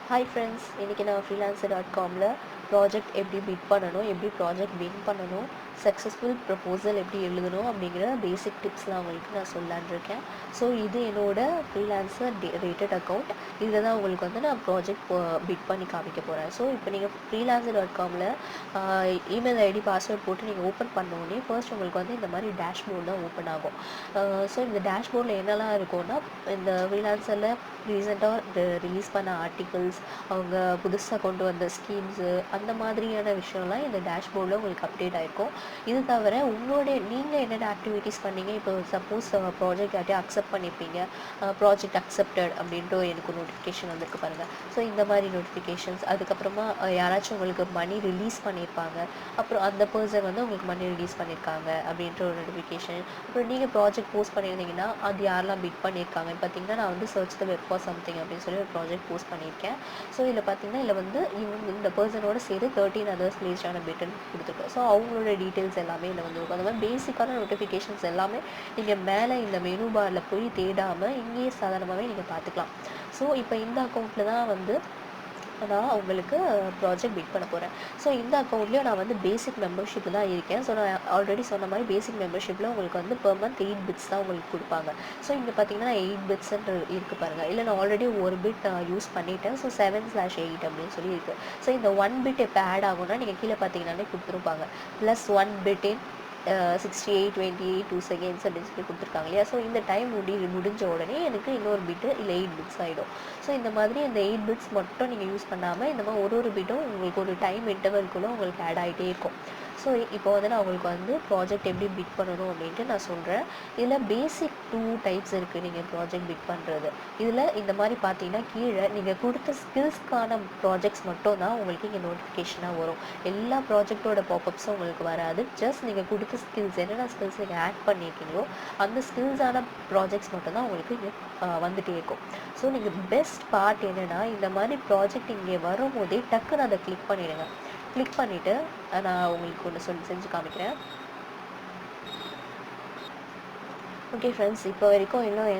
Hi friends, இன்றைக்கி நான் freelancer.comல project எப்படி பிட் பண்ணணும், எப்படி ப்ராஜெக்ட் வின் பண்ணணும், சக்ஸஸ்ஃபுல் ப்ரப்போசல் எப்படி எழுதணும் அப்படிங்கிற பேசிக் டிப்ஸ்லாம் உங்களுக்கு நான் சொல்லலான்னு இருக்கேன். ஸோ இது என்னோட ஃப்ரீலான்சர் ரேட்டட் அக்கௌண்ட். இதில் தான் உங்களுக்கு வந்து நான் ப்ராஜெக்ட் பிட் பண்ணி காமிக்க போகிறேன். ஸோ இப்போ நீங்கள் freelancer.comல இமெயில் ஐடி பாஸ்வேர்ட் போட்டு நீங்கள் ஓப்பன் பண்ணோடனே ஃபர்ஸ்ட் உங்களுக்கு வந்து இந்த மாதிரி டேஷ்போர்ட் தான் ஓப்பன் ஆகும். ஸோ இந்த டேஷ்போர்டில் என்னெல்லாம் இருக்கும்னா, இந்த ஃப்ரீலான்சரில் ரீசெண்டாக ரிலீஸ் பண்ண ஆர்டிகல்ஸ், அவங்க புதுசாக கொண்டு வந்த ஸ்கீம்ஸு, அந்த மாதிரியான விஷயம்லாம் இந்த டேஷ்போர்டில் உங்களுக்கு அப்டேட் ஆகிருக்கும். இது தவிர நீங்கள் என்னென்ன ஆக்டிவிட்டீஸ் பண்ணீங்க, இப்போ சப்போஸ் ப்ராஜெக்ட் யார்ட்டையும் அக்செப்ட் பண்ணியிருப்பீங்க, ப்ராஜெக்ட் அக்செப்டட் அப்படின்ட்டு எனக்கு ஒரு நோட்டிஃபிகேஷன் வந்திருக்கு பாருங்கள். ஸோ இந்த மாதிரி நோட்டிஃபிகேஷன்ஸ், அதுக்கப்புறமா யாராச்சும் உங்களுக்கு மணி ரிலீஸ் பண்ணியிருப்பாங்க, அப்புறம் அந்த பர்சன் வந்து உங்களுக்கு மணி ரிலீஸ் பண்ணியிருக்காங்க அப்படின்ற ஒரு நோட்டிஃபிகேஷன். அப்புறம் நீங்கள் ப்ராஜெக்ட் போஸ்ட் பண்ணியிருந்தீங்கன்னா அது யாரெல்லாம் பிட் பண்ணியிருக்காங்க. பார்த்தீங்கன்னா நான் வந்து search the web for something அப்படின்னு சொல்லி ஒரு ப்ராஜெக்ட் போஸ்ட் பண்ணியிருக்கேன். ஸோ இதில் பார்த்தீங்கன்னா இதில் வந்து இந்த பர்சனோட சேர்த்து 13 அதர்ஸ் பிளேஸ்டான பிட்டுன்னு கொடுத்துருக்கேன். ஸோ அவங்களோட டீட்டெயில்ஸ் எல்லாமே இதில் வந்து இருக்கும். அந்த மாதிரி பேசிக்கான நோட்டிஃபிகேஷன்ஸ் எல்லாமே நீங்கள் மேலே இந்த மெனு பாரில் போய் தேடாமல் இங்கேயே சாதாரணமாகவே நீங்கள் பார்த்துக்கலாம். ஸோ இப்போ இந்த அக்கௌண்ட்டில் தான் வந்து நான் உங்களுக்கு ப்ராஜெக்ட் பிட் பண்ண போகிறேன். ஸோ இந்த அக்கௌண்ட்லேயும் நான் வந்து பேசிக் மெம்பர்ஷிப்பில் தான் இருக்கேன். ஸோ நான் ஆல்ரெடி சொன்ன மாதிரி பேசிக் மெம்பர்ஷிப்பில் உங்களுக்கு வந்து பெர் மந்த் 8 பிட்ஸ் தான் உங்களுக்கு கொடுப்பாங்க. ஸோ இங்கே பார்த்தீங்கன்னா 8 பிட்ஸ்ன்ற இருக்குது பாருங்கள். இல்லை நான் ஆல்ரெடி ஒரு பிட் யூஸ் பண்ணிட்டேன். ஸோ 7/8 அப்படின்னு சொல்லி இருக்குது. ஸோ இந்த 1 பிட் எப்போ ஆட் ஆகும்னா நீங்கள் கீழே பார்த்தீங்கன்னாலே கொடுத்துருப்பாங்க. ப்ளஸ் 1 பிட் இன் 68 28 2 செகண்ட்ஸ் அப்படின்னு சொல்லி கொடுத்துருக்காங்க இல்லையா. ஸோ இந்த டைம் முடிஞ்ச உடனே எனக்கு இன்னொரு பிட்டு இல்லை 8 பிட்ஸ் ஆகிடும். ஸோ இந்த மாதிரி இந்த 8 பிட்ஸ் மட்டும் நீங்கள் யூஸ் பண்ணாமல் இந்த மாதிரி ஒரு பிட்டும் உங்களுக்கு ஒரு டைம் இன்டர்வல்குள்ளே உங்களுக்கு ஆட் ஆகிட்டே இருக்கும். ஸோ இப்போ வந்து நான் உங்களுக்கு வந்து ப்ராஜெக்ட் எப்படி பிட் பண்ணணும் அப்படின்ட்டு நான் சொல்கிறேன். இதில் பேசிக் 2 டைப்ஸ் இருக்குது நீங்கள் ப்ராஜெக்ட் பிட் பண்ணுறது. இதில் இந்த மாதிரி பார்த்தீங்கன்னா கீழே நீங்கள் கொடுத்த ஸ்கில்ஸ்க்கான ப்ராஜெக்ட்ஸ் மட்டும் தான் உங்களுக்கு இங்கே நோட்டிஃபிகேஷனாக வரும். எல்லா ப்ராஜெக்டோட பாப்அப்ஸும் உங்களுக்கு வராது. ஜஸ்ட் நீங்கள் கொடுத்த ஸ்கில்ஸ், என்னென்ன ஸ்கில்ஸ் நீங்கள் ஆட் பண்ணியிருக்கீங்களோ அந்த ஸ்கில்ஸான ப்ராஜெக்ட்ஸ் மட்டும் தான் உங்களுக்கு இங்கே வந்துகிட்டே இருக்கும். ஸோ நீங்கள் பெஸ்ட் பார்ட் என்னென்னா, இந்த மாதிரி ப்ராஜெக்ட் இங்கே வரும்போதே டக்குன்னு அதை கிளிக் பண்ணிவிடுங்க. கிளிக் பண்ணிவிட்டு நான் உங்களுக்கு ஒன்று செஞ்சு காமிக்கிறேன். ஓகே ஃப்ரெண்ட்ஸ், இப்போ வரைக்கும் இன்னும்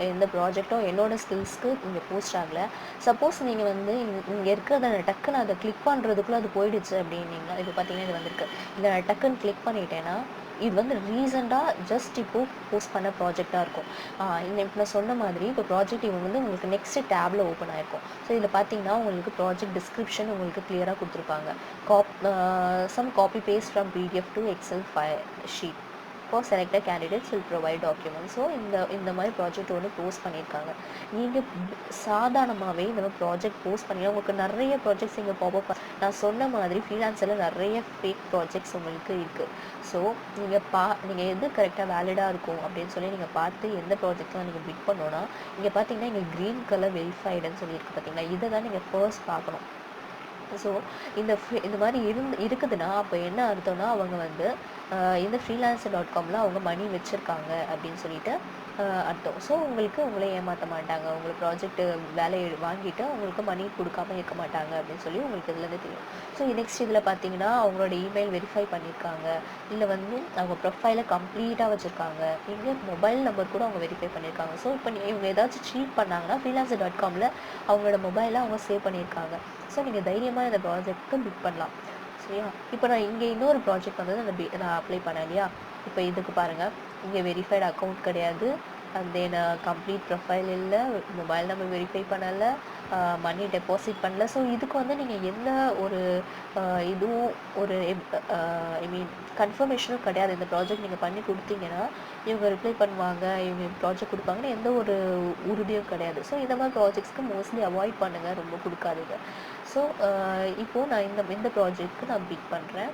எந்த ப்ராஜெக்டும் என்னோடய ஸ்கில்ஸ்க்கு இங்கே போஸ்ட் ஆகலை. சப்போஸ் நீங்கள் வந்து இங்கே இருக்கிறத டக்குன்னு அதை கிளிக் பண்ணுறதுக்குள்ளே அது போயிடுச்சு அப்படின்னீங்களா, இது பார்த்தீங்கன்னா இது வந்திருக்கு. இல்லை நான் டக்குன்னு கிளிக் பண்ணிட்டேன்னா இது வந்து ரீசெண்டாக ஜஸ்ட் இப்போது போஸ்ட் பண்ண ப்ராஜெக்டாக இருக்கும். இப்போ நான் சொன்ன மாதிரி இப்போ ப்ராஜெக்ட் இவங்க வந்து உங்களுக்கு நெக்ஸ்ட் டேபில் ஓப்பன் ஆகிருக்கும். ஸோ இதில் பார்த்தீங்கன்னா உங்களுக்கு ப்ராஜெக்ட் டிஸ்கிரிப்ஷன் உங்களுக்கு கிளியராக கொடுத்துருப்பாங்க. Some copy paste from PDF to Excel sheet for selected candidates will provide documents. So இந்த மாதிரி ப்ராஜெக்ட் ஒன்று போஸ்ட் பண்ணியிருக்காங்க. நீங்கள் சாதாரணமாகவே இந்த மாதிரி ப்ராஜெக்ட் போஸ்ட் பண்ணி உங்களுக்கு நிறைய ப்ராஜெக்ட்ஸ் இங்கே பாப்பப். நான் சொன்ன மாதிரி ஃப்ரீலான்ஸில் நிறைய ஃபேக் ப்ராஜெக்ட்ஸ் உங்களுக்கு இருக்குது. ஸோ நீங்கள் எது கரெக்டாக வேலிடாக இருக்கும் அப்படின்னு சொல்லி நீங்கள் பார்த்து எந்த ப்ராஜெக்ட்லாம் நீங்கள் பிட் பண்ணோன்னா, இங்கே பார்த்தீங்கன்னா இங்கே க்ரீன் கலர் வெரிஃபைடுன்னு சொல்லியிருக்கு பார்த்தீங்கன்னா, இதை தான் நீங்கள் ஃபர்ஸ்ட் பார்க்கணும். ஸோ இந்த மாதிரி இருக்குதுன்னா அப்போ என்ன அர்த்தம்னா, அவங்க வந்து இந்த freelancer.comல அவங்க மணி வச்சுருக்காங்க அப்படின்னு சொல்லிட்டு அர்த்தம். ஸோ உங்களை ஏமாற்ற மாட்டாங்க. உங்களுக்கு ப்ராஜெக்ட்டு வேலையை வாங்கிட்டு அவங்களுக்கு மணி கொடுக்காம இருக்க மாட்டாங்க அப்படின்னு சொல்லி உங்களுக்கு இதுலேருந்து தெரியும். ஸோ நெக்ஸ்ட் இதில் பார்த்தீங்கன்னா அவங்களோட இமெயில் வெரிஃபை பண்ணியிருக்காங்க, இல்லை வந்து அவங்க ப்ரொஃபைலை கம்ப்ளீட்டாக வச்சுருக்காங்க, இங்கே மொபைல் நம்பர் கூட அவங்க வெரிஃபை பண்ணியிருக்காங்க. ஸோ இப்போ இவங்க ஏதாச்சும் சீட் பண்ணாங்கன்னா freelancer.comல அவங்களோட மொபைலை அவங்க சேவ் பண்ணியிருக்காங்க. ஸோ நீங்கள் தைரியமாக இந்த ப்ராஜெக்ட்டுக்கு பிட் பண்ணலாம். சரியா? இப்போ நான் இங்கே இன்னொரு ப்ராஜெக்ட் வந்து நான் அப்ளை பண்ணேன் இல்லையா. இப்போ இதுக்கு பாருங்கள், இங்கே வெரிஃபைடு அக்கௌண்ட் கிடையாது, அண்ட் தென் கம்ப்ளீட் ப்ரொஃபைல் இல்லை, மொபைல் நம்பர் வெரிஃபை பண்ணலை, மணி டெபாசிட் பண்ணல. ஸோ இதுக்கு வந்து நீங்கள் எந்த ஒரு இதுவும் ஒரு ஐ மீன் கன்ஃபர்மேஷனும் கிடையாது. இந்த ப்ராஜெக்ட் நீங்கள் பண்ணி கொடுத்தீங்கன்னா இவங்க ரிப்ளை பண்ணுவாங்க, இவங்க ப்ராஜெக்ட் கொடுப்பாங்கன்னு எந்த ஒரு உறுதியும் கிடையாது. ஸோ இந்த மாதிரி ப்ராஜெக்ட்ஸ்க்கு மோஸ்ட்லி அவாய்ட் பண்ணுங்கள், ரொம்ப கொடுக்காதீங்க. ஸோ இப்போது நான் இந்த ப்ராஜெக்ட்க்கு நான் பிட் பண்ணுறேன்.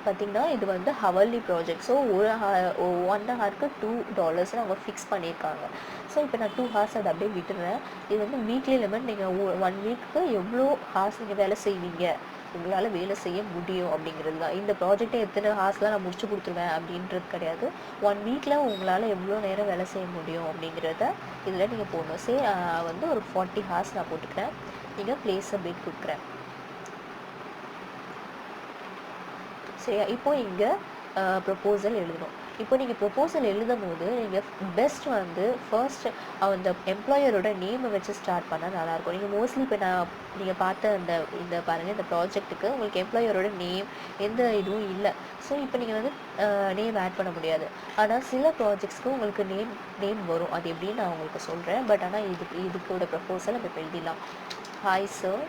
பார்த்திங்கன்னா இது வந்து ஹவர்லி ப்ராஜெக்ட். ஸோ 1 ஹவருக்கு $2 அவங்க ஃபிக்ஸ் பண்ணியிருக்காங்க. ஸோ இப்போ நான் 2 ஹார்ஸ் அதை அப்படியே விட்டுறேன். இது வந்து வீக்லி லிமிட். நீங்கள் 1 வீக்கு எவ்வளோ ஹார்ஸ் நீங்கள் வேலை செய்வீங்க, உங்களால் வேலை செய்ய முடியும் அப்படிங்கிறது தான். இந்த ப்ராஜெக்டை எத்தனை ஹார்ஸ்லாம் நான் முடிச்சு கொடுத்துருவேன் அப்படின்றது கிடையாது. 1 வீக்கில் உங்களால் எவ்வளோ நேரம் வேலை செய்ய முடியும் அப்படிங்கிறத இதில் நீங்கள் போடணும். வந்து ஒரு 40 ஹார்ஸ் நான் போட்டுக்கிறேன். நீங்கள் ப்ளேஸை பிட் கொடுக்குறேன். சரியா? இப்போ இங்கே ப்ரொப்போசல் எழுதணும். இப்போ நீங்கள் ப்ரொப்போசல் எழுதும் போது நீங்கள் பெஸ்ட் வந்து ஃபர்ஸ்ட் அந்த எம்ப்ளாயரோட நேமை வச்சு ஸ்டார்ட் பண்ணால் நல்லாயிருக்கும். நீங்கள் மோஸ்ட்லி இப்போ நீங்கள் பார்த்த இந்த பாருங்கள், இந்த ப்ராஜெக்ட்டுக்கு உங்களுக்கு எம்ப்ளாயரோட நேம் எந்த இதுவும் இல்லை. ஸோ இப்போ நீங்கள் வந்து நேம் ஆட் பண்ண முடியாது. ஆனால் சில ப்ராஜெக்ட்ஸ்க்கு உங்களுக்கு நேம் வரும். அது எப்படின்னு நான் உங்களுக்கு சொல்கிறேன். பட் ஆனால் இதுக்கோட ப்ரொப்போசல் நம்ம இப்போ எழுதிடலாம். Hi sir,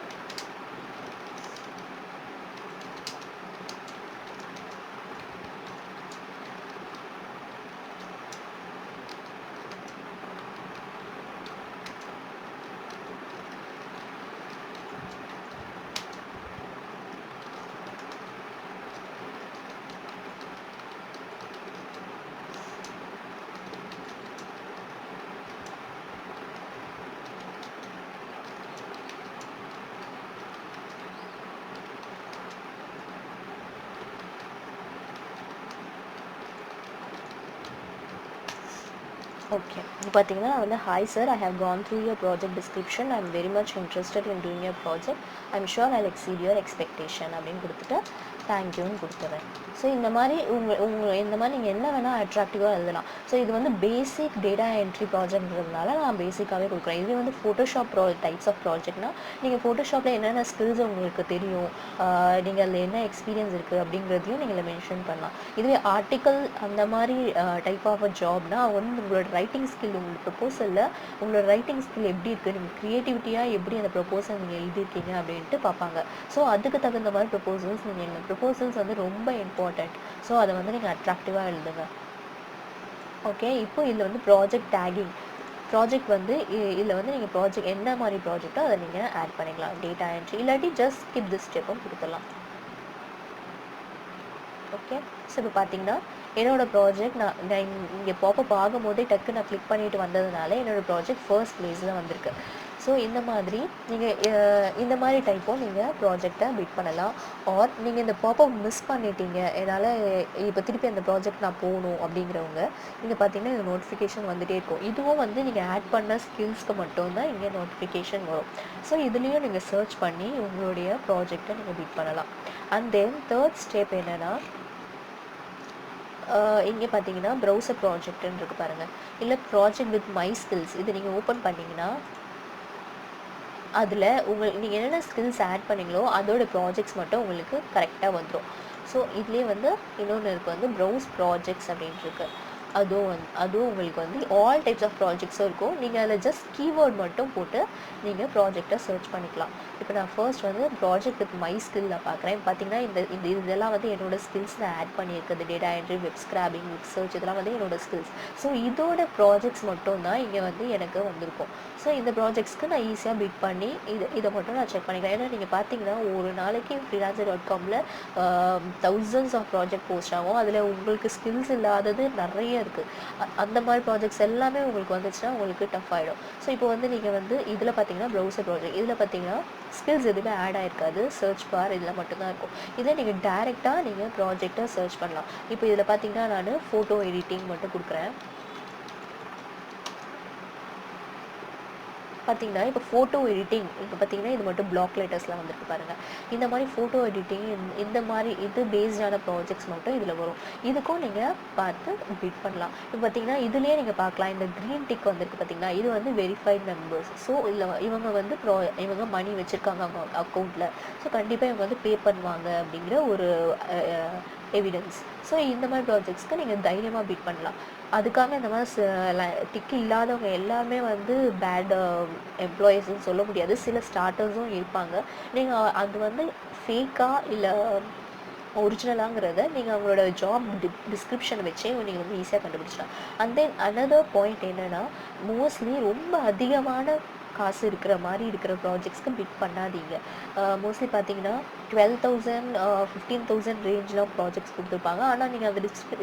okay. இப்போ பார்த்தீங்கன்னா வந்து hi sir, I have gone through your project description. I am very much interested in doing your project. I am sure I exceed your expectation அப்படின்னு கொடுத்துட்டு தேங்க்யூன்னு கொடுத்துட்றேன். ஸோ இந்த மாதிரி இந்த மாதிரி நீங்கள் என்ன வேணால் அட்ராக்டிவாக எழுதலாம். ஸோ இது வந்து பேசிக் டேட்டா என்ட்ரி ப்ராஜெக்ட்ன்றதுனால நான் பேசிக்காகவே கொடுக்குறேன். இதுவே வந்து ஃபோட்டோஷாப் டைப்ஸ் ஆஃப் ப்ராஜெக்ட்னா நீங்கள் ஃபோட்டோஷாப்பில் என்னென்ன ஸ்கில்ஸ் உங்களுக்கு தெரியும், நீங்கள் அதில் என்ன எக்ஸ்பீரியன்ஸ் இருக்குது அப்படிங்கிறதையும் நீங்கள் மென்ஷன் பண்ணலாம். இதுவே ஆர்டிக்கல் அந்த மாதிரி டைப் ஆஃப் ஜாப்னா வந்து உங்களோட ரைட்டிங் ஸ்கில், உங்களோட ப்ரொப்போசலில் உங்களோட ரைட்டிங் ஸ்கில் எப்படி இருக்குது, நீங்கள் க்ரியேட்டிவிட்டியாக எப்படி அந்த ப்ரொப்போசல் நீங்கள் எழுதியிருக்கீங்க அப்படின்ட்டு பார்ப்பாங்க. ஸோ அதுக்கு தகுந்த மாதிரி ப்ரொப்போசல்ஸ் நீங்கள் எழுதுங்க. ப்ரொப்போசல்ஸ் வந்து ரொம்ப இம்பார்ட்டண்ட். ஸோ அதை வந்து நீங்கள் அட்ராக்டிவாக எழுதுங்க. ஓகே. இப்போ இதில் வந்து ப்ராஜெக்ட் டேகிங், ப்ராஜெக்ட் வந்து இதில் வந்து நீங்கள் ப்ராஜெக்ட் என்ன மாதிரி ப்ராஜெக்டோ அதை நீங்கள் ஆட் பண்ணிக்கலாம். டேட்டா என்ட்ரி இல்லாட்டி ஜஸ்ட் ஸ்கிப் திஸ் ஸ்டெப்பும் கொடுத்துடலாம். ஓகே. ஸோ இப்போ பார்த்தீங்கன்னா என்னோடய ப்ராஜெக்ட் நான் இங்கே பாப்பப் ஆகும்போதே டக்கு நான் கிளிக் பண்ணிட்டு வந்ததுனால என்னோடய ப்ராஜெக்ட் ஃபர்ஸ்ட் பிளேஸில் வந்திருக்கு. ஸோ இந்த மாதிரி நீங்கள் இந்த மாதிரி டைப்பும் நீங்கள் ப்ராஜெக்டை பிட் பண்ணலாம். ஆர் நீங்கள் இந்த பாப்பப் மிஸ் பண்ணிட்டீங்க, என்னால் இப்போ திருப்பி அந்த ப்ராஜெக்ட் நான் போகணும் அப்படிங்கிறவங்க இங்கே பார்த்தீங்கன்னா இந்த நோட்டிஃபிகேஷன் வந்துகிட்டே இருக்கும். இதுவும் வந்து நீங்கள் ஆட் பண்ண ஸ்கில்ஸ்க்கு மட்டும்தான் இங்கே நோட்டிஃபிகேஷன் வரும். ஸோ இதுலேயும் நீங்கள் சர்ச் பண்ணி உங்களுடைய ப்ராஜெக்டை நீங்கள் பிட் பண்ணலாம். அண்ட் தென் தேர்ட் ஸ்டெப் என்னென்னா, இங்கே பார்த்தீங்கன்னா ப்ரௌசர் ப்ராஜெக்ட்னு இருக்குது பாருங்கள், இல்லை ப்ராஜெக்ட் வித் மை ஸ்கில்ஸ். இது நீங்கள் ஓப்பன் பண்ணிங்கன்னா அதில் நீங்கள் என்னென்ன ஸ்கில்ஸ் ஆட் பண்ணிங்களோ அதோட ப்ராஜெக்ட்ஸ் மட்டும் உங்களுக்கு கரெக்டாக வந்துடும். ஸோ இதுலேயே வந்து இன்னொன்று இருக்குது வந்து ப்ரௌஸ் ப்ராஜெக்ட்ஸ் அப்படின்ட்டு இருக்குது. அதுவும் உங்களுக்கு வந்து ஆல் டைப்ஸ் ஆஃப் ப்ராஜெக்ட்ஸும் இருக்கும். நீங்கள் அதில் ஜஸ்ட் கீவேர்ட் மட்டும் போட்டு நீங்கள் ப்ராஜெக்டை சர்ச் பண்ணிக்கலாம். இப்போ நான் ஃபர்ஸ்ட் வந்து ப்ராஜெக்ட் வித் மை ஸ்கில்ல பார்க்குறேன். பார்த்தீங்கன்னா இதெல்லாம் வந்து என்னோட ஸ்கில்ஸ் நான் ஆட் பண்ணியிருக்குது. Data entry, web scraping, web search, இதெல்லாம் வந்து என்னோட ஸ்கில்ஸ். ஸோ இதோட ப்ராஜெக்ட்ஸ் மட்டும் தான் இங்கே வந்து எனக்கு வந்திருக்கும். ஸோ இந்த ப்ராஜெக்ட்ஸ்க்கு நான் ஈஸியாக பிட் பண்ணி இதை மட்டும் நான் செக் பண்ணிக்கிறேன். ஏன்னா நீங்கள் பார்த்தீங்கன்னா ஒரு நாளைக்கு freelancer.comல thousands ஆஃப் ப்ராஜெக்ட் போஸ்ட் ஆகும். அதில் உங்களுக்கு ஸ்கில்ஸ் இல்லாதது நிறைய இருக்குது. அந்த மாதிரி ப்ராஜெக்ட்ஸ் எல்லாமே உங்களுக்கு வந்துச்சுன்னா உங்களுக்கு டஃப் ஆகிடும். ஸோ இப்போ வந்து நீங்கள் வந்து இதில் பார்த்தீங்கன்னா ப்ரௌசர் ப்ராஜெக்ட், இதில் பார்த்தீங்கன்னா ஸ்கில்ஸ் எதுவுமே ஆட் ஆகிருக்காது. சர்ச் பார் இதில் மட்டும்தான் இருக்கும். இதில் நீங்கள் டேரெக்டாக நீங்கள் ப்ராஜெக்டை சர்ச் பண்ணலாம். இப்போ இதில் பார்த்தீங்கன்னா நான் ஃபோட்டோ எடிட்டிங் மட்டும் கொடுக்குறேன். பார்த்தீங்கன்னா இப்போ ஃபோட்டோ எடிட்டிங், இப்போ பார்த்தீங்கன்னா இது மட்டும் பிளாக் லெட்டர்ஸில் வந்துருக்கு பாருங்கள். இந்த மாதிரி ஃபோட்டோ எடிட்டிங், இந்த மாதிரி இது பேஸ்டான ப்ராஜெக்ட்ஸ் மட்டும் இதில் வரும். இதுக்கும் நீங்கள் பார்த்து பிட் பண்ணலாம். இப்போ பார்த்தீங்கன்னா இதுலேயே நீங்கள் பார்க்கலாம், இந்த க்ரீன் டிக் வந்துருக்கு பார்த்தீங்கன்னா, இது வந்து வெரிஃபைட் மெம்பர்ஸ். ஸோ இதில் இவங்க வந்து இவங்க மணி வச்சுருக்காங்க அவங்க அக்கௌண்ட்டில். ஸோ கண்டிப்பாக இவங்க வந்து பே பண்ணுவாங்க அப்படிங்கிற ஒரு எவிடன்ஸ். ஸோ இந்த மாதிரி ப்ராஜெக்ட்ஸ்க்கு நீங்கள் தைரியமாக பிட் பண்ணலாம். அதுக்காக இந்த மாதிரி டிக் இல்லாதவங்க எல்லாமே வந்து பேட் எம்ப்ளாயீஸ்ன்னு சொல்ல முடியாது. சில ஸ்டார்டர்ஸும் இருப்பாங்க. நீங்கள் அது வந்து ஃபேக்காக இல்லை ஒரிஜினலாங்கிறத நீங்கள் அவங்களோட ஜாப் டிஸ்கிரிப்ஷனை வச்சே நீங்கள் வந்து ஈஸியாக கண்டுபிடிச்சலாம். அண்ட் தென் அனதர் பாயிண்ட் என்னென்னா, மோஸ்ட்லி ரொம்ப அதிகமான காசு இருக்கிற மாதிரி இருக்கிற ப்ராஜெக்ட்ஸ்க்கு பிட் பண்ணாதீங்க. மோஸ்ட்லி பார்த்தீங்கன்னா 12,000 15,000 ரேஞ்சில் ப்ராஜெக்ட்ஸ் கொடுத்துருப்பாங்க. ஆனால் நீங்கள் அந்த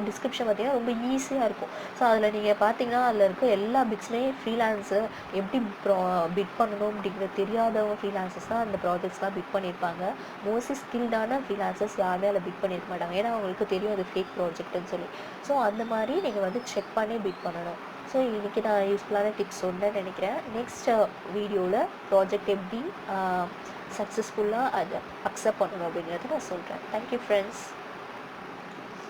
டிஸ்கிரிப்ஷன் பார்த்தீங்கன்னா ரொம்ப ஈஸியாக இருக்கும். ஸோ அதில் நீங்கள் பார்த்தீங்கன்னா அதில் இருக்க எல்லா பிட்ஸுமே ஃப்ரீலான்ஸர் எப்படி பிட் பண்ணணும் அப்படிங்கிற தெரியாதவங்க ஃப்ரீலான்சர்ஸ் தான் அந்த ப்ராஜெக்ட்ஸ்லாம் பிட் பண்ணியிருப்பாங்க. மோஸ்ட்லி ஸ்கில்டான ஃப்ரீலான்சர்ஸ் யாருமே அதில் பிட் பண்ணியிருக்க மாட்டாங்க. ஏன்னா அவங்களுக்கு தெரியும் அது ஃபேக் ப்ராஜெக்ட்னு சொல்லி. ஸோ அந்த மாதிரி நீங்கள் வந்து செக் பண்ணி பிட் பண்ணணும். ஸோ இன்றைக்கி நான் யூஸ்ஃபுல்லான டிப்ஸ் சொன்னேன்னு நினைக்கிறேன். நெக்ஸ்ட் வீடியோவில் ப்ராஜெக்ட் எப்படி சக்ஸஸ்ஃபுல்லாக அதை அக்செப்ட் பண்ணணும் அப்படிங்கிறத நான் சொல்கிறேன். Thank you friends.